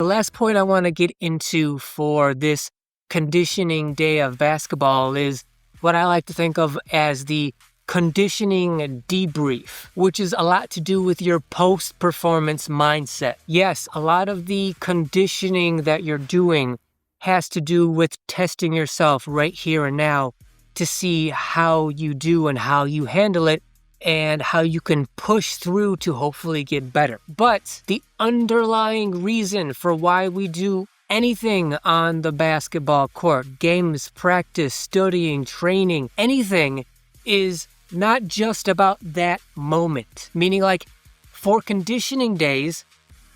last point I want to get into for this conditioning day of basketball is what I like to think of as the conditioning debrief, which is a lot to do with your post-performance mindset. Yes, a lot of the conditioning that you're doing has to do with testing yourself right here and now to see how you do and how you handle it and how you can push through to hopefully get better. But the underlying reason for why we do anything on the basketball court, games, practice, studying, training, anything, is not just about that moment. Meaning, like, for conditioning days,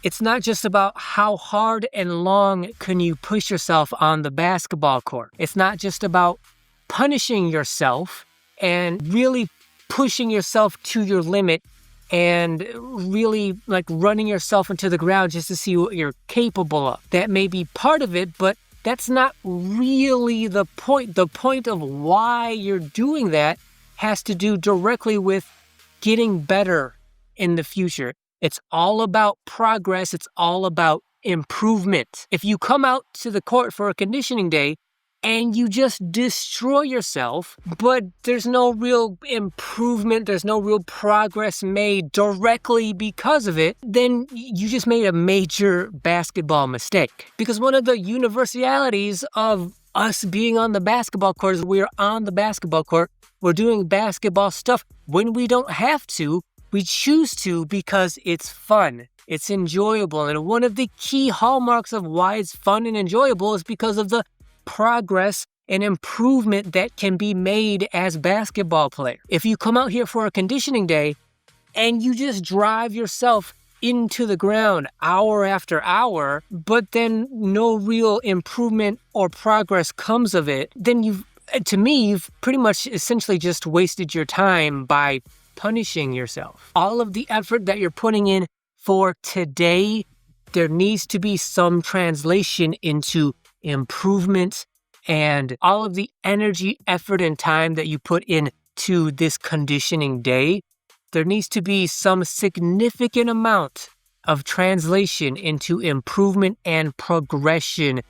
it's not just about how hard and long can you push yourself on the basketball court. It's not just about punishing yourself and really pushing yourself to your limit and really like running yourself into the ground just to see what you're capable of. That may be part of it, but that's not really the point. The point of why you're doing that has to do directly with getting better in the future. It's all about progress. It's all about improvement. If you come out to the court for a conditioning day and you just destroy yourself, but there's no real improvement, there's no real progress made directly because of it, then you just made a major basketball mistake. Because one of the universalities of us being on the basketball court is we're on the basketball court, we're doing basketball stuff when we don't have to. We choose to because it's fun, it's enjoyable. And one of the key hallmarks of why it's fun and enjoyable is because of the progress and improvement that can be made as basketball players. If you come out here for a conditioning day and you just drive yourself into the ground hour after hour, but then no real improvement or progress comes of it, then you've pretty much essentially just wasted your time by punishing yourself. All of the effort that you're putting in for today, there needs to be some translation into improvement, and all of the energy, effort, and time that you put in to this conditioning day, there needs to be some significant amount of translation into improvement and progression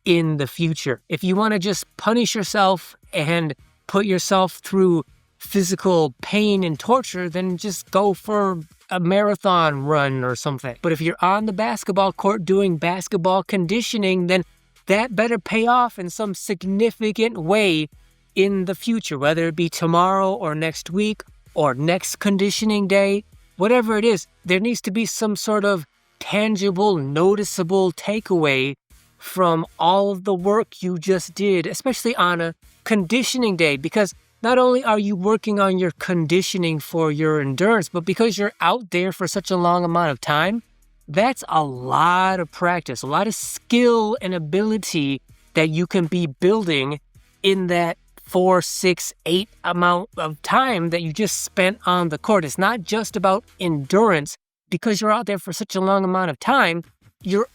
in the future. If you want to just punish yourself and put yourself through physical pain and torture, then just go for a marathon run or something. But if you're on the basketball court doing basketball conditioning, then that better pay off in some significant way in the future, whether it be tomorrow or next week or next conditioning day, whatever it is, there needs to be some sort of tangible, noticeable takeaway from all of the work you just did, especially on a conditioning day, because not only are you working on your conditioning for your endurance, but because you're out there for such a long amount of time, that's a lot of practice, a lot of skill and ability that you can be building in that 4, 6, 8 amount of time that you just spent on the court. It's not just about endurance. Because you're out there for such a long amount of time, you're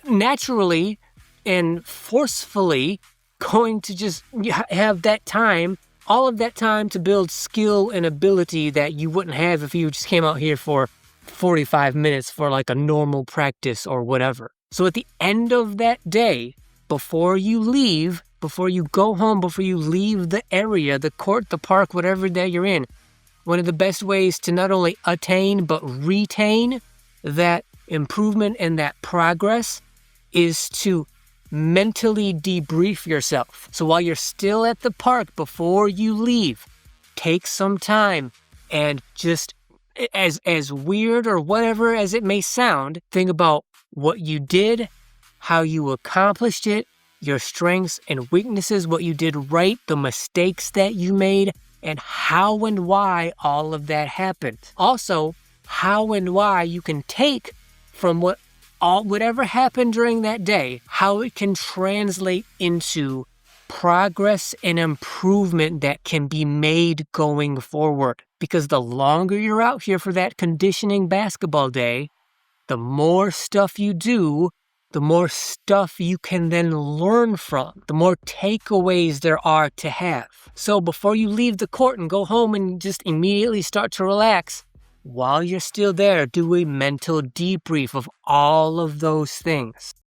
naturally and forcefully going to just have that time, all of that time to build skill and ability that you wouldn't have if you just came out here for 45 minutes for like a normal practice or whatever. So at the end of that day, before you leave, before you go home, before you leave the area, the court, the park, whatever that you're in, one of the best ways to not only attain but retain that improvement and that progress is to mentally debrief yourself. So while you're still at the park, before you leave, take some time and just, as weird or whatever as it may sound, think about what you did, how you accomplished it, your strengths and weaknesses, what you did right, the mistakes that you made, and how and why all of that happened. Also, how and why you can take from whatever happened during that day, how it can translate into progress and improvement that can be made going forward. Because the longer you're out here for that conditioning basketball day, the more stuff you do, the more stuff you can then learn from, the more takeaways there are to have. So before you leave the court and go home and just immediately start to relax, while you're still there, do a mental debrief of all of those things.